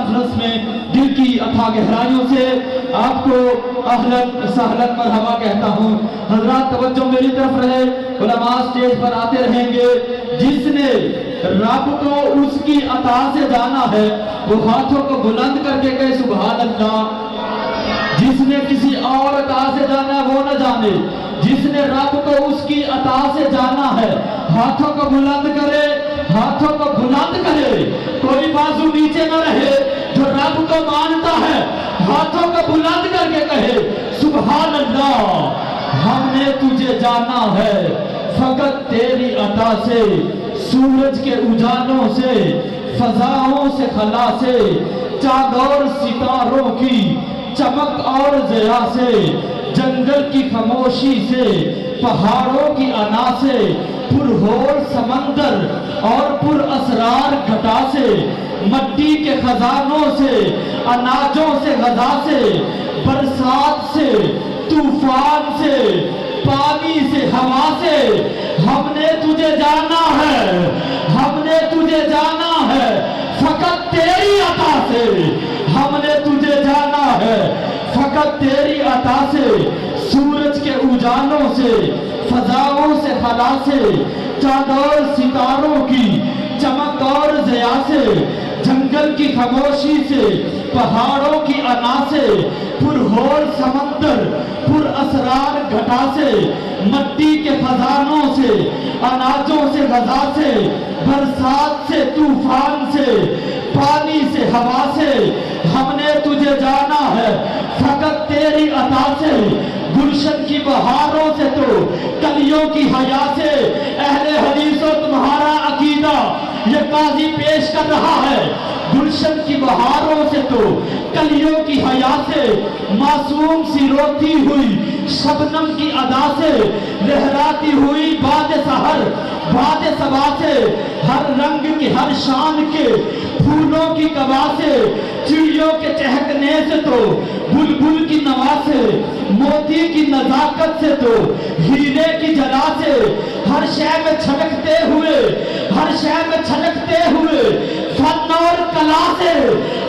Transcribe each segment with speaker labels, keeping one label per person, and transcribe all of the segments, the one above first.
Speaker 1: Conference میں دل کی اتھا گہرائیوں سے آپ کو اہلاً سہلاً مرحبا کہتا ہوں۔ حضرات توجہ میری طرف رہے، علماء سٹیج پر آتے رہیں گے۔ جس نے رب کو اس کی عطا سے جانا ہے وہ ہاتھوں کو بلند کر کے کہے سبحان اللہ۔ جس نے کسی اور عطا سے جانا ہے وہ نہ جانے، جس نے رب کو اس کی عطا سے جانا ہے ہاتھوں کو بلند کرے، ہاتھوں کو بلند کرے، کوئی بازو نیچے نہ رہے۔ جو رب کو مانتا ہے ہاتھوں کو بلند کر کے کہے سبحان اللہ۔ ہم نے تجھے جانا ہے فقط تیری عطا سے، سورج کے اجالوں سے، فضاؤں سے خلا سے، چاند اور ستاروں کی چمک اور ضیا سے، جنگل کی خاموشی سے، پہاڑوں کی انا سے، پرہور سمندر اور پر اسرار گھٹا سے، مٹی کے خزانوں سے، اناجوں سے غذا سے، برسات سے، طوفان سے، پانی سے، ہوا سے، ہم نے تجھے جانا ہے، ہم نے تجھے جانا ہے فقط تیری عطا سے، ہم نے تجھے جانا ہے فقط تیری عطا سے، سورج کے اجالوں سے، فضاؤں سے خلا سے، چاند اور ستاروں کی چمک اور ضیا سے، جنگل کی خاموشی سے، پہاڑوں کی انا سے، پرہور سمندر، پر اسرار گھٹا سے، مٹی کے خزانوں سے، اناجوں سے غذا سے، برسات سے، طوفان سے، پانی سے، ہوا سے، ہم نے تجھے جانا ہے فقط تیری عطا سے، گلشن کی بہاروں سے تو کلیوں کی حیا سے، اہل حدیث و تمہارا عقیدہ یہ قاضی پیش کر رہا ہے، گلشن کی بہاروں سے تو کلیوں کی حیا سے، معصوم سی روتی ہوئی شبنم کی ادا سے، لہراتی ہوئی باد سحر باد صبا سے، ہر رنگ کے ہر شان کے پھولوں کی گوا سے، چڑیوں کے چہکنے سے تو بلبل کی نوا سے، موتی کی نزاکت سے تو ہیرے کی جلا سے، ہر شے میں چھلکتے ہوئے، ہر شے میں چھلکتے ہوئے فن اور کلا سے،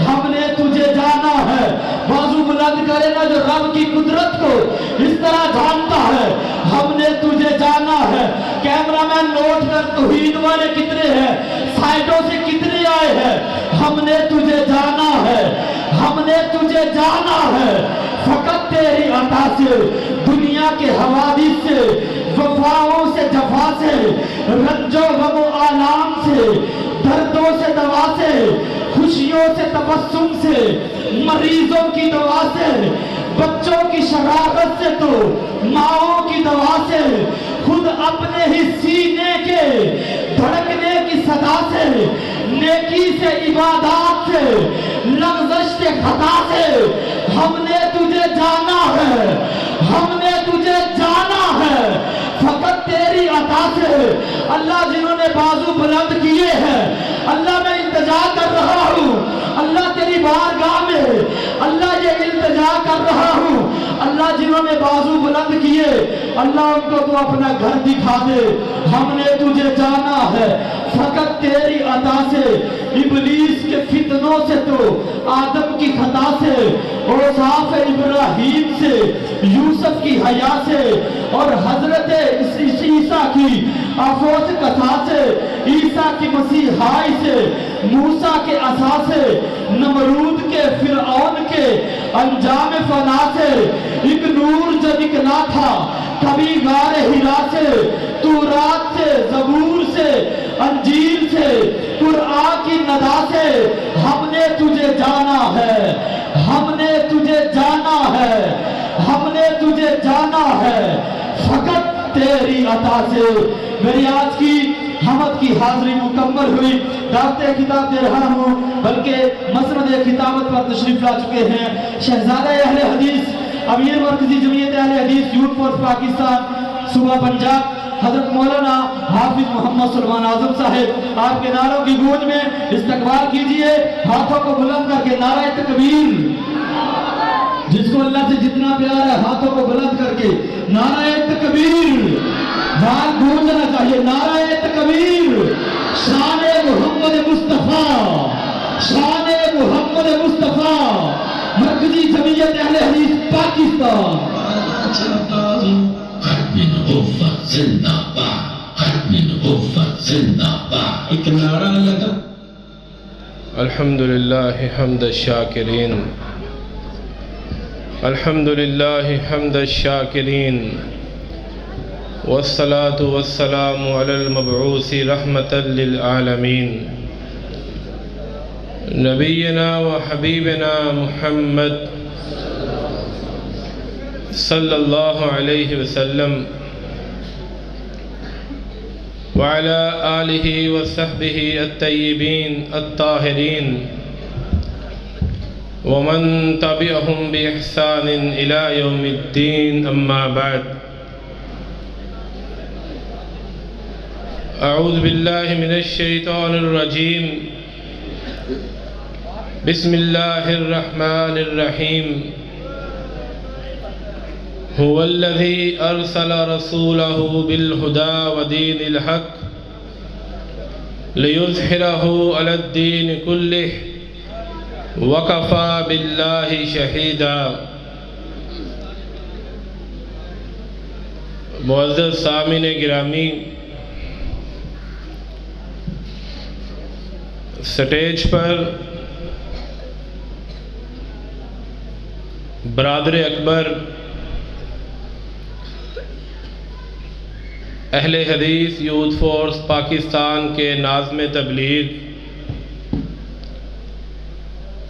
Speaker 1: ہم نے تجھے جانا ہے۔ بازو بلند کرے نا جو رب کی قدرت کو اس طرح جانتا ہے، ہم نے تجھے جانا ہے۔ کیمرہ مین نوٹ کر توحید والے کتنے ہیں، سائٹوں سے کتنے آئے ہیں، ہم نے تجھے جانا ہے، ہم نے تجھے جانا ہے فقط تیری عطا سے، دنیا کے حوادث سے، وفاؤں سے، جفا سے، رنج و غم و آلام سے، دردوں سے دوا سے، خوشیوں سے تبسم سے، مریضوں کی دوا سے، بچوں کی شرارت سے تو ماؤں کی دوا سے، خود اپنے ہی سینے کے دھڑکنے کی صدا سے، نیکی سے، عبادات سے، لغزش سے، خطا سے، ہم نے تجھے جانا ہے، ہم نے تجھے جانا ہے فقط تیری عطا سے۔ اللہ جنہوں نے بازو بلند کیے ہیں، اللہ میں التجا کر رہا ہوں، اللہ تیری بارگاہ میں اللہ یہ التجا کر رہا ہوں، اللہ جنہوں نے بازو بلند کیے اللہ ان کو تو اپنا گھر دکھا دے، ہم نے تجھے جانا ہے فقط تیری عطا سے۔ ابلیس کے فتنوں سے تو آدم کی خطا سے، اوصاف ابراہیم سے، یوسف کی حیا سے، اور حضرت عیسیٰ کی افوج کتھا سے، عیسیٰ کی مسیحائی سے، موسیٰ کے عصا سے، نمرود کے، فرعون کے انجام فنا سے، ایک نور جو نکلا تھا کبھی غار ہرا سے، تورات سے، زبور سے، انجیل سے، قرآن کی ندا سے، ہم نے تجھے جانا ہے، ہم نے تجھے جانا ہے، ہم نے تجھے جانا ہے فقط تیری عطا سے۔ میری آج کی حمد کی حاضری مکمل ہوئی، دعوت خطاب دے رہا ہوں، بلکہ مسند خطابت پر تشریف لا چکے ہیں شہزادہ اہل حدیث، امیر مرکزی جمعیت اہل حدیث یوتھ فورس پاکستان صوبہ پنجاب، حضرت مولانا حافظ محمد سلمان اعظم صاحب، آپ کے نعروں کی گونج میں استقبال کیجئے، ہاتھوں کو بلند کر کے نعرہ تکبیر، جس کو اللہ سے جتنا پیار ہے ہاتھوں کو بلند کر کے نعرہ تکبیر، بات گونجنا چاہیے، نعرہ تکبیر، شان محمد مصطفیٰ، شان محمد مرکزی جمعیت اہل حدیث پاکستان،
Speaker 2: ختم نبوت زندہ باد، ختم نبوت زندہ باد۔ ایک نعرہ لگا۔
Speaker 3: الحمدللہ حمد الشاکرین، الحمدللہ حمد الشاکرین، والصلاة والسلام علی المبعوث رحمتا للعالمین، نبینا و حبیبنا محمد صلی اللہ علیہ وسلم وعلى آلہ وصحبہ الطیبین الطاہرین ومن تبعہم بإحسان إلى یوم الدین، اما بعد۔ اعوذ باللہ من الشیطان الرجیم، بسم اللہ الرحمن الرحیم، هو الذي أرسل رسوله بالهدى ودين الحق ليظهره على الدين كله وكفى بالله شهيدا۔ معزز سامعین گرامی، سٹیج پر برادر اکبر اہل حدیث یوتھ فورس پاکستان کے ناظم تبلیغ،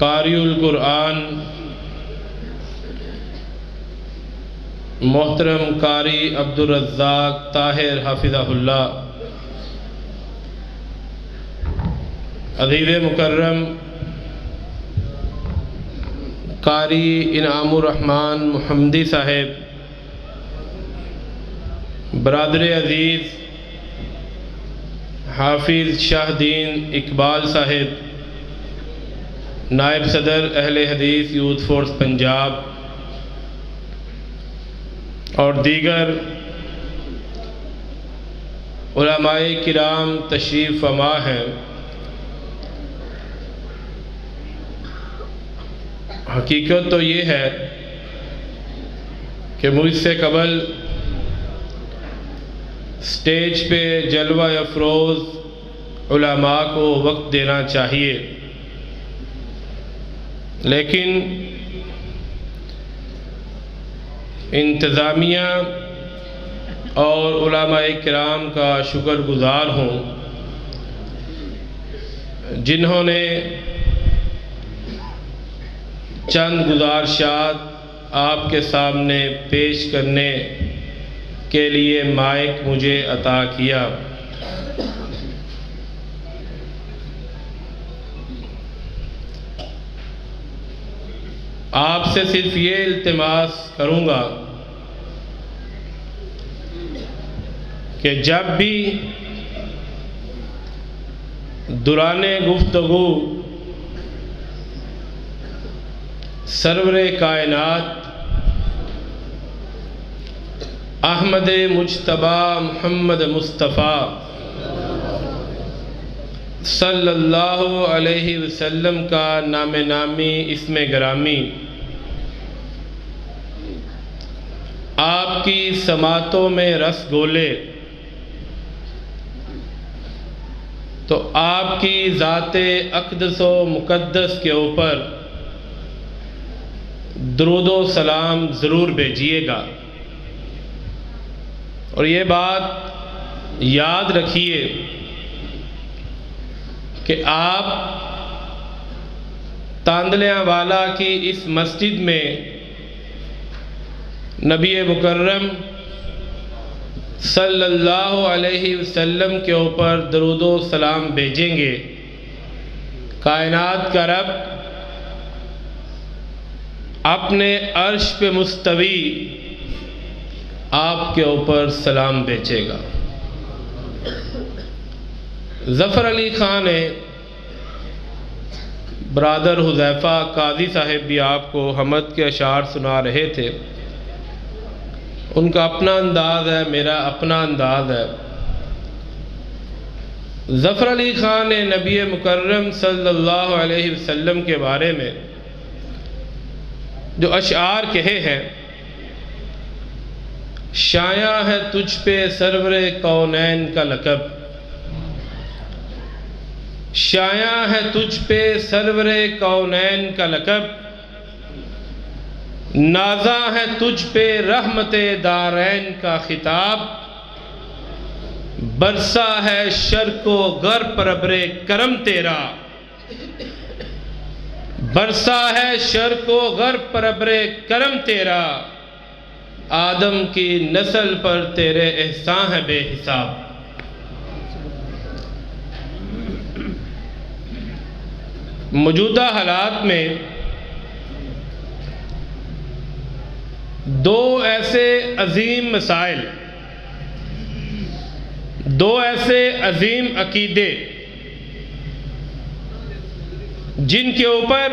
Speaker 3: قاری القرآن محترم قاری عبدالرزاق طاہر حافظہ اللہ، عزیز مکرم قاری انعام الرحمن محمدی صاحب، برادر عزیز حافظ شاہ دین اقبال صاحب، نائب صدر اہل حدیث یوتھ فورس پنجاب، اور دیگر علماء کرام تشریف فرما ہیں۔ حقیقت تو یہ ہے کہ مجھ سے قبل سٹیج پہ جلوہ افروز علماء کو وقت دینا چاہیے، لیکن انتظامیہ اور علماء کرام کا شکر گزار ہوں جنہوں نے چند گزارشات آپ کے سامنے پیش کرنے کے لیے مائک مجھے عطا کیا۔ آپ سے صرف یہ التماس کروں گا کہ جب بھی دوران گفتگو سرور کائنات احمد مجتبیٰ محمد مصطفیٰ صلی اللہ علیہ وسلم کا نام نامی اسم گرامی آپ کی سماعتوں میں رس گولے، تو آپ کی ذات اقدس و مقدس کے اوپر درود و سلام ضرور بھیجیے گا۔ اور یہ بات یاد رکھیے کہ آپ تاندلیاں والا کی اس مسجد میں نبی مکرم صلی اللہ علیہ وسلم کے اوپر درود و سلام بھیجیں گے، کائنات کا رب اپنے عرش پہ مستوی آپ کے اوپر سلام بھیجے گا۔ ظفر علی خان برادر حذیفہ قاضی صاحب بھی آپ کو حمد کے اشعار سنا رہے تھے۔ ان کا اپنا انداز ہے، میرا اپنا انداز ہے۔ ظفر علی خان نے نبی مکرم صلی اللہ علیہ وسلم کے بارے میں جو اشعار کہے ہیں، شایع ہے تجھ پہ سرور کونین کا لقب، شایع ہے تجھ پہ سرور کونین کا لقب، نازاں ہے تجھ پہ رحمت دارین کا خطاب، برسا ہے شرق و غرب پر ابر کرم تیرا، برسا ہے شرق و غرب پر ابر کرم تیرا، آدم کی نسل پر تیرے احسان ہے بے حساب۔ موجودہ حالات میں دو ایسے عظیم مسائل، دو ایسے عظیم عقیدے جن کے اوپر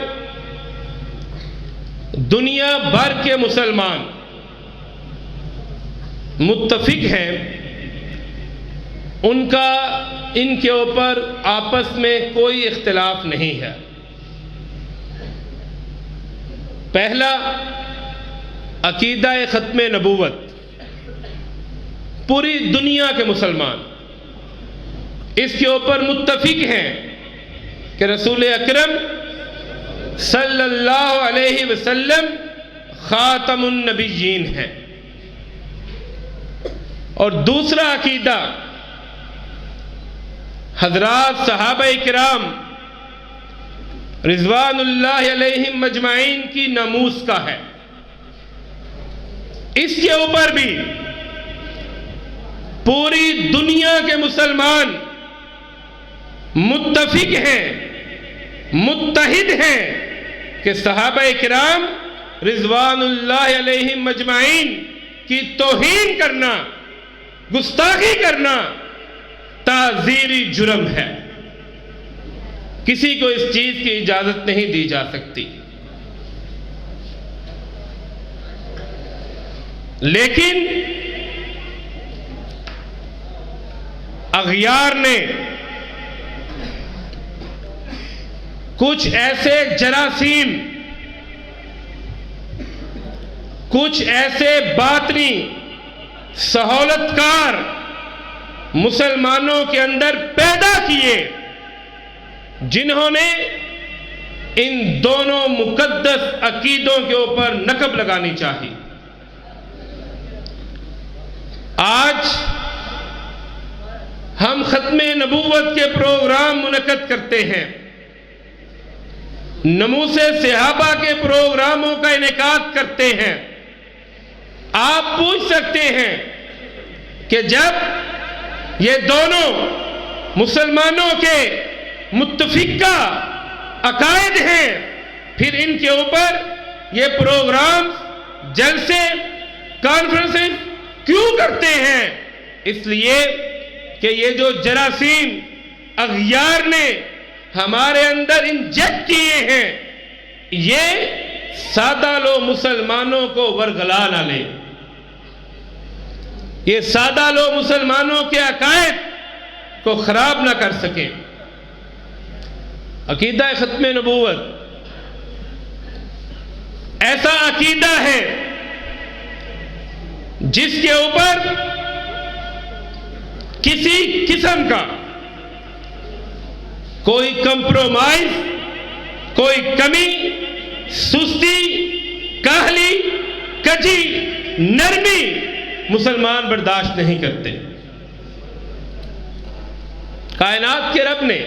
Speaker 3: دنیا بھر کے مسلمان متفق ہیں، ان کا ان کے اوپر آپس میں کوئی اختلاف نہیں ہے۔ پہلا، عقیدہ ختم نبوت۔ پوری دنیا کے مسلمان اس کے اوپر متفق ہیں کہ رسول اکرم صلی اللہ علیہ وسلم خاتم النبیین ہیں۔ اور دوسرا عقیدہ حضرات صحابہ کرام رضوان اللہ علیہم مجمعین کی ناموس کا ہے۔ اس کے اوپر بھی پوری دنیا کے مسلمان متفق ہیں، متحد ہیں کہ صحابہ کرام رضوان اللہ علیہم مجمعین کی توہین کرنا، گستاخی کرنا تعزیری جرم ہے۔ کسی کو اس چیز کی اجازت نہیں دی جا سکتی۔ لیکن اغیار نے کچھ ایسے جراثیم، کچھ ایسے باطنی سہولت کار مسلمانوں کے اندر پیدا کیے جنہوں نے ان دونوں مقدس عقیدوں کے اوپر نقب لگانی چاہی۔ آج ہم ختم نبوت کے پروگرام منعقد کرتے ہیں، نموس صحابہ کے پروگراموں کا انعقاد کرتے ہیں۔ آپ پوچھ سکتے ہیں کہ جب یہ دونوں مسلمانوں کے متفقہ عقائد ہیں، پھر ان کے اوپر یہ پروگرام، جلسے، کانفرنسز کیوں کرتے ہیں؟ اس لیے کہ یہ جو جراثیم اغیار نے ہمارے اندر انجیکٹ کیے ہیں، یہ سادہ لو مسلمانوں کو ورگلا نہ لے، یہ سادہ لو مسلمانوں کے عقائد کو خراب نہ کر سکیں۔ عقیدہ ختم نبوت ایسا عقیدہ ہے جس کے اوپر کسی قسم کا کوئی کمپرومائز، کوئی کمی، سستی، کاہلی، کجی، نرمی مسلمان برداشت نہیں کرتے۔ کائنات کے رب نے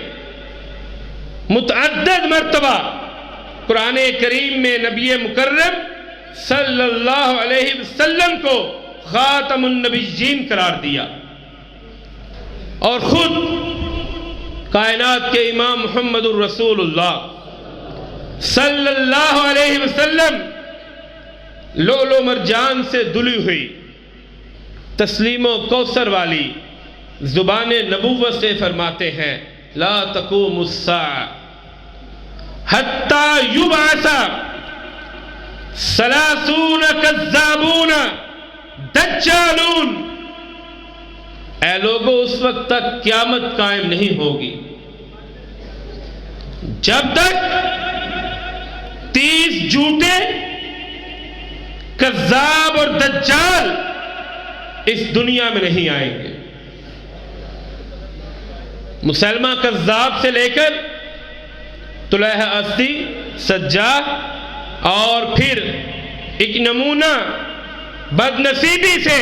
Speaker 3: متعدد مرتبہ قرآن کریم میں نبی مکرم صلی اللہ علیہ وسلم کو خاتم النبیین قرار دیا، اور خود کائنات کے امام محمد الرسول اللہ صلی اللہ علیہ وسلم لؤلؤ مرجان سے دھلی ہوئی، تسلیم و کوثر والی زبان نبوت سے فرماتے ہیں لا تقوم الساعة حتی یبعث 30 کذابون دجالون۔ اے لوگوں، اس وقت تک قیامت قائم نہیں ہوگی جب تک 30 جھوٹے کذاب اور دجال اس دنیا میں نہیں آئیں گے۔ مسلمہ کذاب سے لے کر طلحہ اسدی، سجاح، اور پھر ایک نمونہ بد نصیبی سے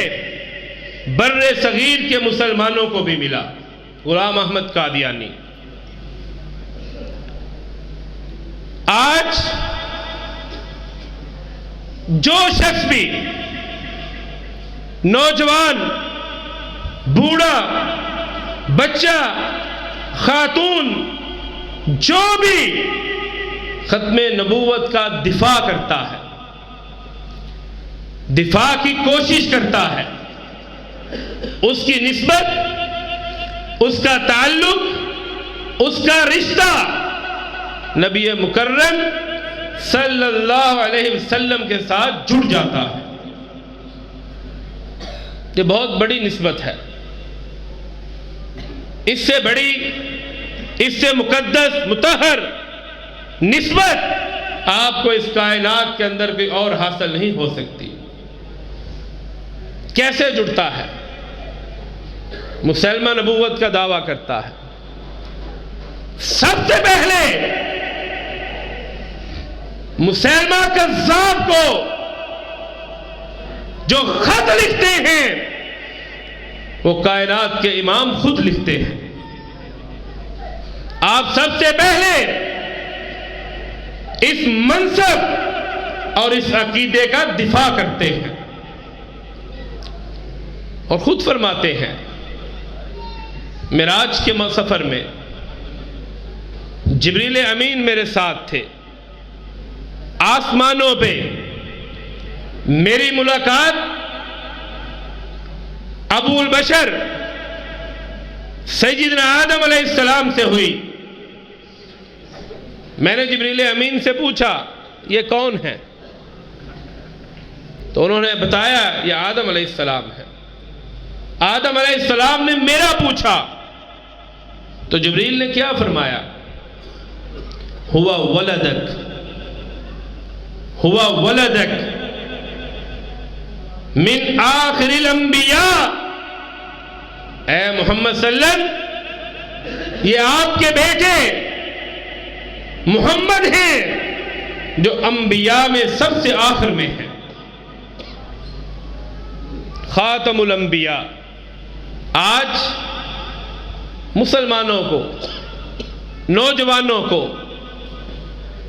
Speaker 3: بر صغیر کے مسلمانوں کو بھی ملا، غلام احمد قادیانی۔ آج جو شخص بھی، نوجوان، بوڑھا، بچہ، خاتون، جو بھی ختم نبوت کا دفاع کرتا ہے، دفاع کی کوشش کرتا ہے، اس کی نسبت، اس کا تعلق، اس کا رشتہ نبی مکرم صلی اللہ علیہ وسلم کے ساتھ جڑ جاتا ہے۔ یہ بہت بڑی نسبت ہے۔ اس سے بڑی، اس سے مقدس، مطہر نسبت آپ کو اس کائنات کے اندر کوئی اور حاصل نہیں ہو سکتی۔ کیسے جڑتا ہے؟ مسلمہ نبوت کا دعویٰ کرتا ہے۔ سب سے پہلے مسلمہ کذاب کو جو خط لکھتے ہیں وہ کائنات کے امام خود لکھتے ہیں۔ آپ سب سے پہلے اس منصب اور اس عقیدے کا دفاع کرتے ہیں اور خود فرماتے ہیں، معراج کے سفر میں جبریل امین میرے ساتھ تھے، آسمانوں پہ میری ملاقات ابو البشر سیدنا آدم علیہ السلام سے ہوئی۔ میں نے جبریل امین سے پوچھا یہ کون ہے؟ تو انہوں نے بتایا یہ آدم علیہ السلام ہے۔ آدم علیہ السلام نے میرا پوچھا تو جبریل نے کیا فرمایا؟ ہوا ولدک، ہوا ولدک من آخر الانبیاء۔ اے محمد صلی اللہ علیہ وسلم، یہ آپ کے بیٹے محمد ہیں جو انبیاء میں سب سے آخر میں ہیں، خاتم الانبیاء۔ آج مسلمانوں کو، نوجوانوں کو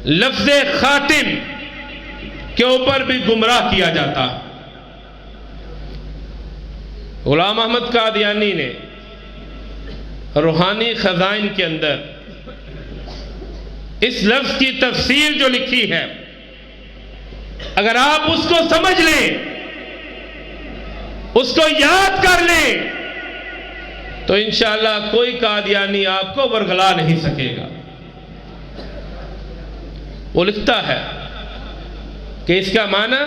Speaker 3: لفظ خاتم کے اوپر بھی گمراہ کیا جاتا ہے۔ غلام احمد قادیانی نے روحانی خزائن کے اندر اس لفظ کی تفسیر جو لکھی ہے، اگر آپ اس کو سمجھ لیں، اس کو یاد کر لیں، تو انشاءاللہ کوئی قادیانی آپ کو ورغلا نہیں سکے گا۔ وہ لکھتا ہے کہ اس کا معنی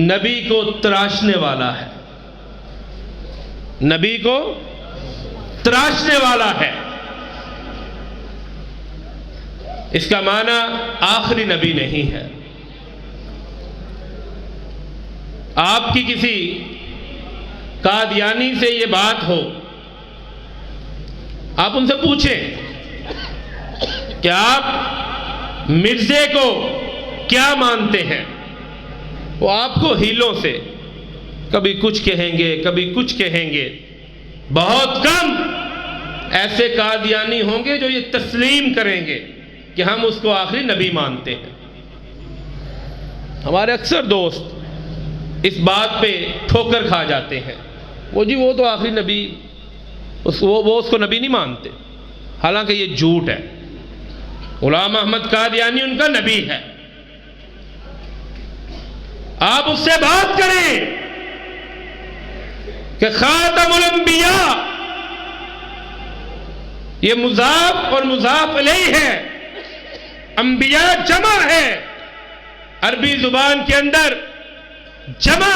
Speaker 3: نبی کو تراشنے والا ہے، نبی کو تراشنے والا ہے۔ اس کا معنی آخری نبی نہیں ہے۔ آپ کی کسی قادیانی سے یہ بات ہو، آپ ان سے پوچھیں کہ آپ مرزے کو کیا مانتے ہیں، وہ آپ کو ہیلوں سے کبھی کچھ کہیں گے، کبھی کچھ کہیں گے۔ بہت کم ایسے قادیانی ہوں گے جو یہ تسلیم کریں گے کہ ہم اس کو آخری نبی مانتے ہیں۔ ہمارے اکثر دوست اس بات پہ ٹھوکر کھا جاتے ہیں، وہ تو آخری نبی، وہ اس کو نبی نہیں مانتے، حالانکہ یہ جھوٹ ہے۔ غلام احمد قادیانی ان کا نبی ہے۔ آپ اس سے بات کریں کہ خاتم الانبیاء، یہ مضاف اور مضاف الیہ ہے، انبیاء جمع ہے۔ عربی زبان کے اندر جمع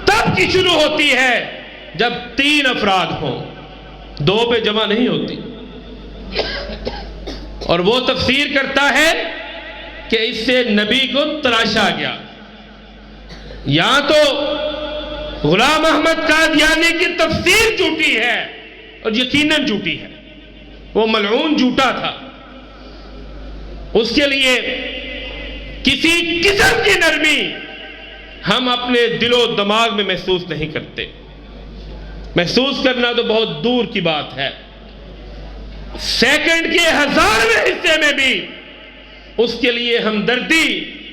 Speaker 3: تب کی شروع ہوتی ہے جب 3 افراد ہوں، 2 پہ جمع نہیں ہوتی۔ اور وہ تفسیر کرتا ہے کہ اس سے نبی کو تراشا گیا، یا تو غلام احمد قادیانی کی تفسیر جھوٹی ہے اور یقیناً جھوٹی ہے، وہ ملعون جھوٹا تھا، اس کے لیے کسی قسم کی نرمی ہم اپنے دل و دماغ میں محسوس نہیں کرتے۔ محسوس کرنا تو بہت دور کی بات ہے، سیکنڈ کے 1000ویں حصے میں بھی اس کے لیے ہمدردی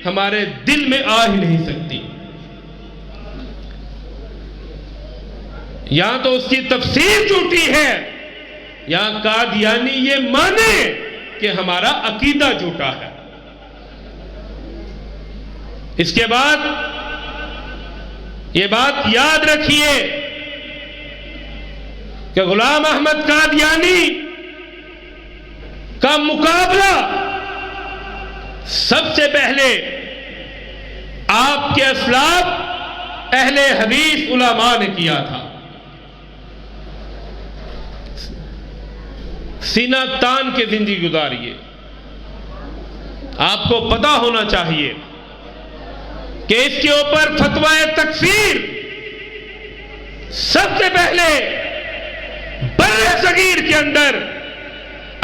Speaker 3: ہمارے دل میں آ ہی نہیں سکتی۔ یا تو اس کی تفسیر جھوٹی ہے یا قادیانی یہ مانے کہ ہمارا عقیدہ جھوٹا ہے۔ اس کے بعد یہ بات یاد رکھیے کہ غلام احمد قادیانی کا مقابلہ سب سے پہلے آپ کے اسلاف اہل حدیث علماء نے کیا تھا۔ سینہ تان کے زندگی گزاریے، آپ کو پتہ ہونا چاہیے کہ اس کے اوپر فتوی تکفیر سب سے پہلے بر صغیر کے اندر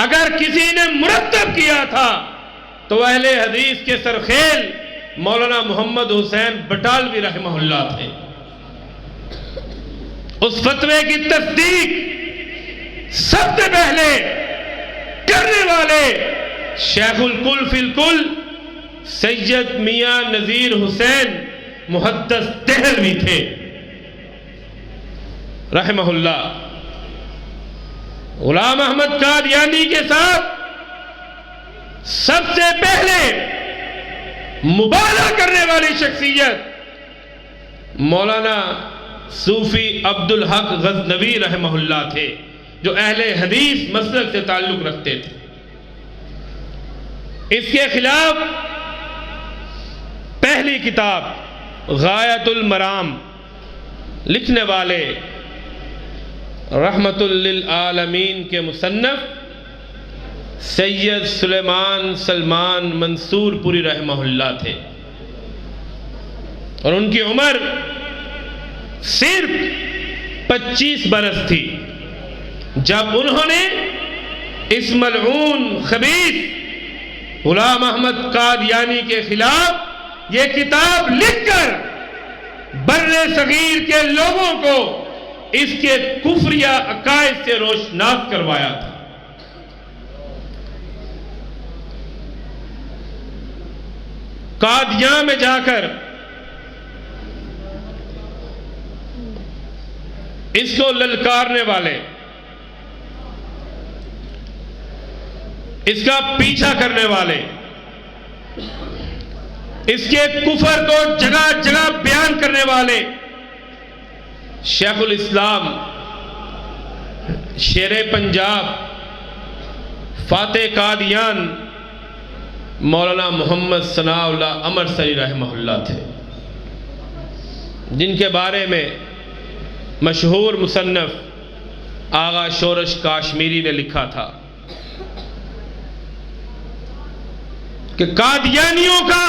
Speaker 3: اگر کسی نے مرتب کیا تھا تو اہل حدیث کے سرخیل مولانا محمد حسین بٹالوی رحمہ اللہ تھے۔ اس فتوے کی تصدیق سب سے پہلے کرنے والے شیخ الکل فی الکل سید میاں نذیر حسین محدث دہلوی تھے رحمہ اللہ۔ غلام احمد قادیانی کے ساتھ سب سے پہلے مبالغہ کرنے والی شخصیت مولانا صوفی عبدالحق غزنوی رحمہ اللہ تھے، جو اہل حدیث مسلک سے تعلق رکھتے تھے۔ اس کے خلاف پہلی کتاب غایۃ المرام لکھنے والے رحمت للعالمین کے مصنف سید سلیمان سلمان منصور پوری رحمہ اللہ تھے، اور ان کی عمر صرف 25 برس تھی جب انہوں نے اس ملعون خبیث غلام احمد قادیانی کے خلاف یہ کتاب لکھ کر بر صغیر کے لوگوں کو اس کے کفریہ عقائد سے روشناس کروایا تھا۔ قادیاں میں جا کر اس کو للکارنے والے، اس کا پیچھا کرنے والے، اس کے کفر کو جگہ جگہ بیان کرنے والے شیخ الاسلام شیر پنجاب فاتح قادیان مولانا محمد ثناء اللہ امرسری رحمہ اللہ تھے، جن کے بارے میں مشہور مصنف آغا شورش کاشمیری نے لکھا تھا کہ قادیانیوں کا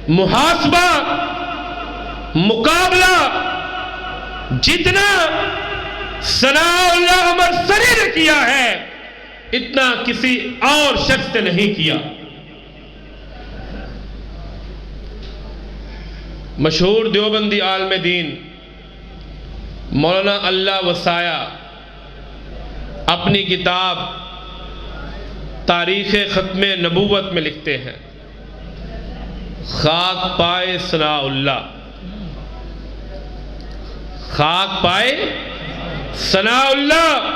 Speaker 3: محاسبہ مقابلہ جتنا ثناء اللہ امرسری نے کیا ہے اتنا کسی اور شخص نے نہیں کیا۔ مشہور دیوبندی عالم دین مولانا اللہ وسایہ اپنی کتاب تاریخ ختم نبوت میں لکھتے ہیں، خاک پائے ثناء اللہ، خاک پائے ثناء اللہ،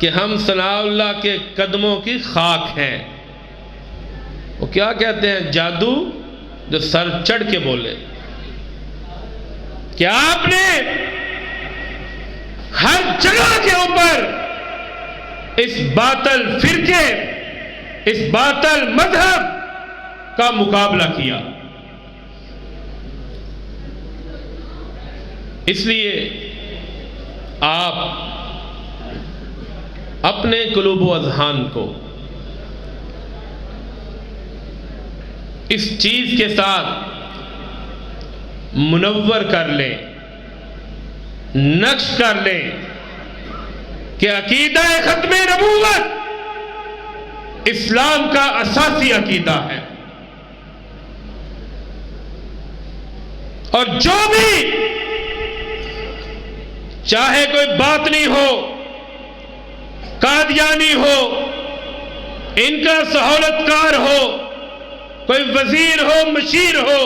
Speaker 3: کہ ہم ثناء اللہ کے قدموں کی خاک ہیں۔ وہ کیا کہتے ہیں؟ جادو جو سر چڑھ کے بولے۔ کیا آپ نے ہر جگہ کے اوپر اس باطل فرقے، اس باطل مذہب کا مقابلہ کیا؟ اس لیے آپ اپنے قلوب و اذہان کو اس چیز کے ساتھ منور کر لیں، نقش کر لیں کہ عقیدہ ختم نبوت اسلام کا اساسی عقیدہ ہے، اور جو بھی چاہے کوئی باطنی ہو، قادیانی ہو، ان کا سہولت کار ہو، کوئی وزیر ہو، مشیر ہو،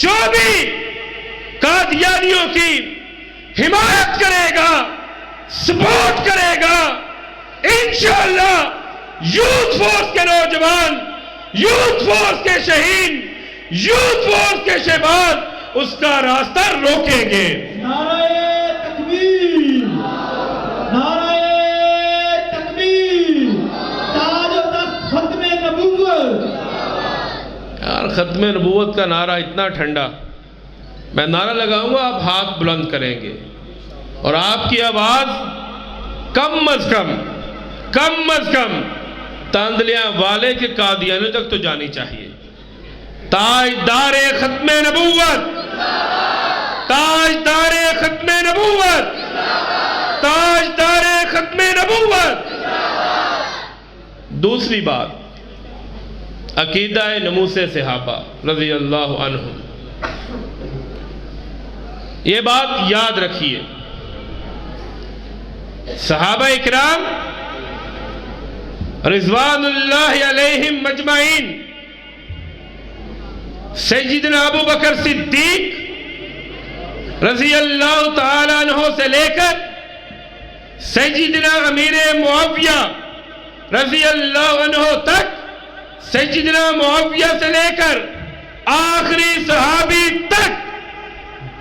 Speaker 3: جو بھی قادیانیوں کی حمایت کرے گا، سپورٹ کرے گا، انشاءاللہ یوتھ فورس کے نوجوان، یوتھ فورس کے شہید، یوتھ فورس کے شہباز اس کا راستہ روکیں گے۔
Speaker 1: نعرہ تکبیر، نعرہ تکبیر، تاج و تخت ختم نبوت۔
Speaker 3: یار ختم نبوت کا نعرہ اتنا ٹھنڈا، میں نعرہ لگاؤں گا آپ ہاتھ بلند کریں گے، اور آپ کی آواز کم از کم تاندلیاں والے کے قادیانیوں تک تو جانی چاہیے۔ تاجدار ختم نبوت، تاجدار ختم نبوت، تاجدار ختم نبوت۔ دوسری بات، عقیدہ نموس صحابہ رضی اللہ عنہم، یہ بات یاد رکھیے، صحابہ اکرام رضوان اللہ علیہم مجمعین، سیدنا ابو بکر صدیق رضی اللہ تعالی عنہ سے لے کر سیدنا امیر معاویہ رضی اللہ عنہ تک، سیدنا معاویہ سے لے کر آخری صحابی تک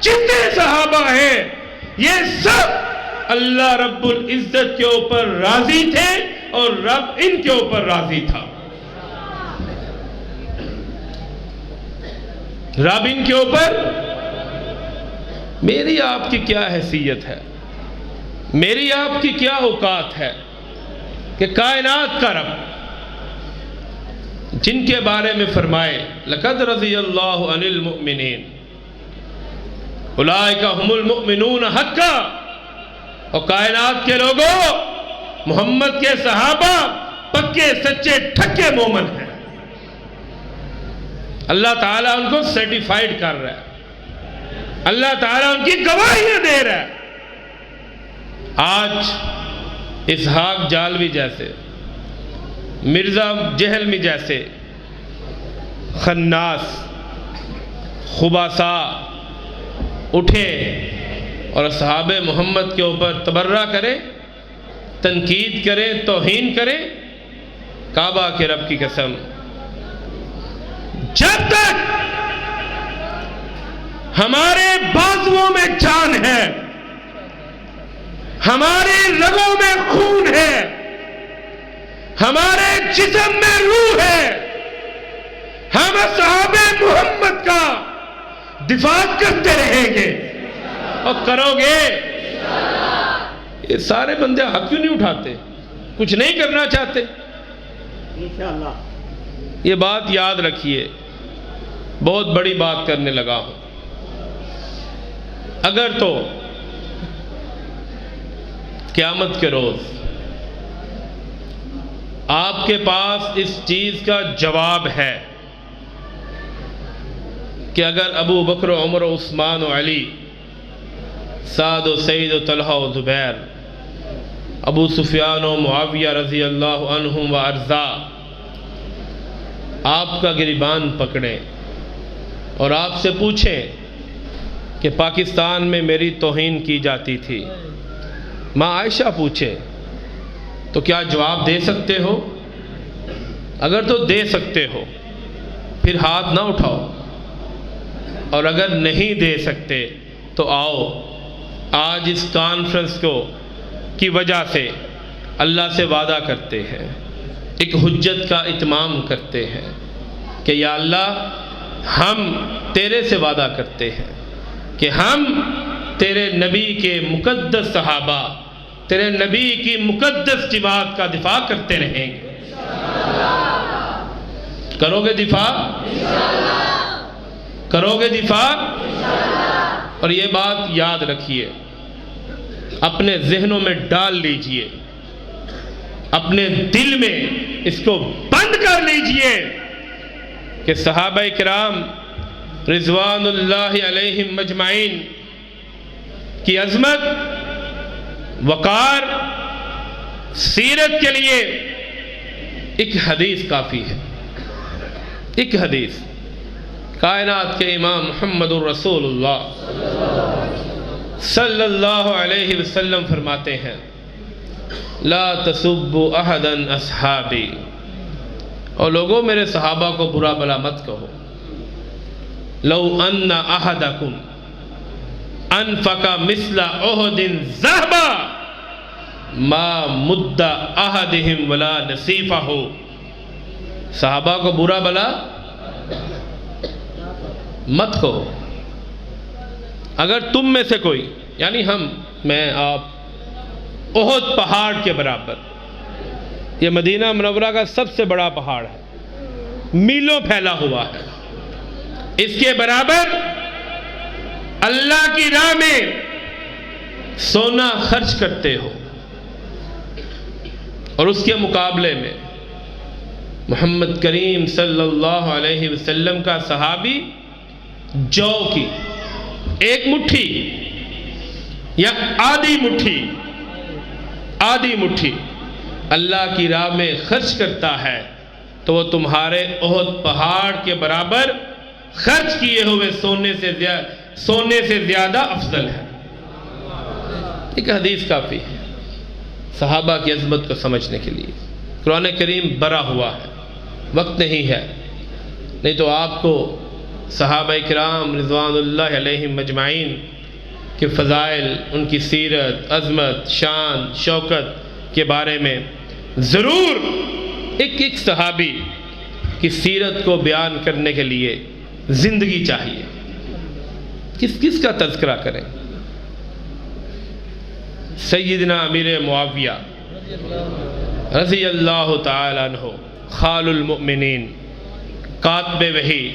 Speaker 3: جتنے صحابہ ہیں، یہ سب اللہ رب العزت کے اوپر راضی تھے اور رب ان کے اوپر راضی تھا۔ رب ان کے اوپر، میری آپ کی کیا حیثیت ہے، میری آپ کی کیا اوقات ہے کہ کائنات کا رب جن کے بارے میں فرمائے لقد رضی اللہ عن المؤمنین اولئک هم المؤمنون حقا، اور کائنات کے لوگوں محمد کے صحابہ پکے سچے ٹھکے مومن ہیں، اللہ تعالیٰ ان کو سرٹیفائیڈ کر رہا ہے، اللہ تعالیٰ ان کی گواہیاں دے رہا ہے۔ آج اسحاق جالوی جیسے، مرزا جہلمی جیسے خناس خباسا اٹھے اور صحابہ محمد کے اوپر تبرہ کریں، تنقید کریں، توہین کریں، کعبہ کے رب کی قسم جب تک ہمارے بازوؤں میں جان ہے، ہمارے رگوں میں خون ہے، ہمارے جسم میں روح ہے، ہم صحابہ محمد کا دفاع کرتے رہیں گے اور کرو گے۔ یہ سارے بندے ہاتھ کیوں نہیں اٹھاتے؟ کچھ نہیں کرنا چاہتے؟ یہ بات یاد رکھیے، بہت بڑی بات کرنے لگا ہوں۔ اگر تو قیامت کے روز آپ کے پاس اس چیز کا جواب ہے کہ اگر ابو بکر و عمر و عثمان و علی، سعد و سعید و طلحہ و زبیر، ابو سفیان و معاویہ رضی اللہ عنہم و ارضا آپ کا گریبان پکڑیں اور آپ سے پوچھیں کہ پاکستان میں میری توہین کی جاتی تھی، ماں عائشہ پوچھے، تو کیا جواب دے سکتے ہو؟ اگر تو دے سکتے ہو پھر ہاتھ نہ اٹھاؤ، اور اگر نہیں دے سکتے تو آؤ آج اس کانفرنس کی وجہ سے اللہ سے وعدہ کرتے ہیں، ایک حجت کا اتمام کرتے ہیں کہ یا اللہ ہم تیرے سے وعدہ کرتے ہیں کہ ہم تیرے نبی کے مقدس صحابہ، تیرے نبی کی مقدس جماعت کا دفاع کرتے رہیں گے۔ کرو گے دفاع؟ کرو گے دفاع؟ اور یہ بات یاد رکھیے، اپنے ذہنوں میں ڈال لیجئے، اپنے دل میں اس کو بند کر لیجئے کہ صحابہ کرام رضوان اللہ علیہم مجمعین کی عظمت، وقار، سیرت کے لیے ایک حدیث کافی ہے۔ ایک حدیث کائنات کے امام محمد الرسول اللہ صلی اللہ علیہ وسلم فرماتے ہیں، لا تسبوا احدا اصحابی، اور لوگوں میرے صحابہ کو برا بلا مت کہو، لو ان احدکم انفق مثل احد ذهبا ما مد احدهم ولا نصیفہ، صحابہ کو برا بلا مت کہو۔ اگر تم میں سے کوئی، یعنی ہم، میں، آپ، احد پہاڑ کے برابر، یہ مدینہ منورہ کا سب سے بڑا پہاڑ ہے، میلوں پھیلا ہوا ہے، اس کے برابر اللہ کی راہ میں سونا خرچ کرتے ہو، اور اس کے مقابلے میں محمد کریم صلی اللہ علیہ وسلم کا صحابی جو کی ایک مٹھی یا آدھی مٹھی اللہ کی راہ میں خرچ کرتا ہے تو وہ تمہارے احد پہاڑ کے برابر خرچ کیے ہوئے سونے سے زیادہ افضل ہے۔ ایک حدیث کافی ہے صحابہ کی عظمت کو سمجھنے کے لیے۔ قرآن کریم بھرا ہوا ہے، وقت نہیں ہے، نہیں تو آپ کو صحابہ کرام رضوان اللہ علیہم مجمعین کے فضائل، ان کی سیرت، عظمت، شان، شوکت کے بارے میں ضرور ایک صحابی کی سیرت کو بیان کرنے کے لیے زندگی چاہیے۔ کس کا تذکرہ کریں؟ سیدنا امیر معاویہ رضی اللہ تعالیٰ عنہ، خال المؤمنین، کاتب وحی،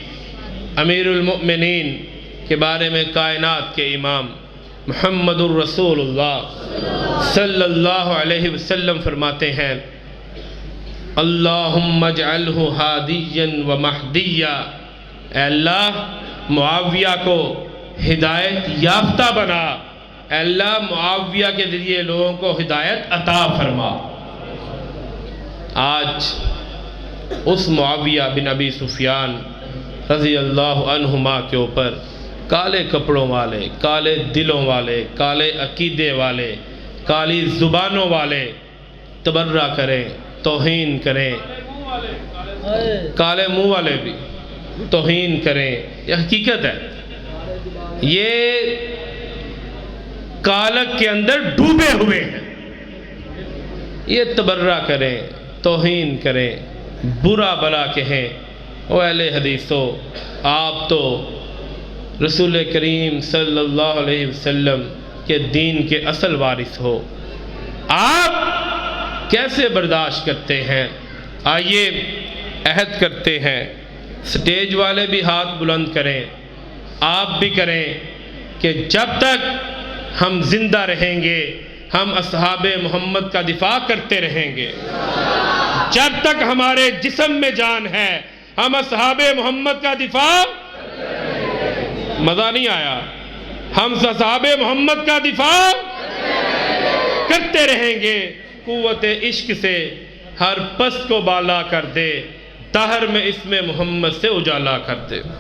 Speaker 3: امیر المؤمنین کے بارے میں کائنات کے امام محمد الرسول اللہ صلی اللہ علیہ وسلم فرماتے ہیں، اللہم اجعلہ ہادیا و مہدیا، اے اللہ معاویہ کو ہدایت یافتہ بنا، اے اللہ معاویہ کے ذریعے لوگوں کو ہدایت عطا فرما۔ آج اس معاویہ بن ابی سفیان رضی اللہ عنہما کے اوپر کالے کپڑوں والے، کالے دلوں والے، کالے عقیدے والے، کالی زبانوں والے تبرہ کریں، توہین کریں، کالے منہ والے بھی توہین کریں، یہ حقیقت ہے، یہ کالک کے اندر ڈوبے ہوئے ہیں، یہ تبرہ کریں، توہین کریں، برا بلا کہیں۔ او اہل حدیثو، آپ تو رسول کریم صلی اللہ علیہ وسلم کے دین کے اصل وارث ہو، آپ کیسے برداشت کرتے ہیں؟ آئیے عہد کرتے ہیں، سٹیج والے بھی ہاتھ بلند کریں، آپ بھی کریں کہ جب تک ہم زندہ رہیں گے ہم اصحاب محمد کا دفاع کرتے رہیں گے، جب تک ہمارے جسم میں جان ہے ہم اصحاب محمد کا دفاع، مزہ نہیں آیا، ہم اصحاب محمد کا دفاع کرتے رہیں گے۔ قوت عشق سے ہر پست کو بالا کر دے، دہر میں اسم محمد سے اجالا کر دے۔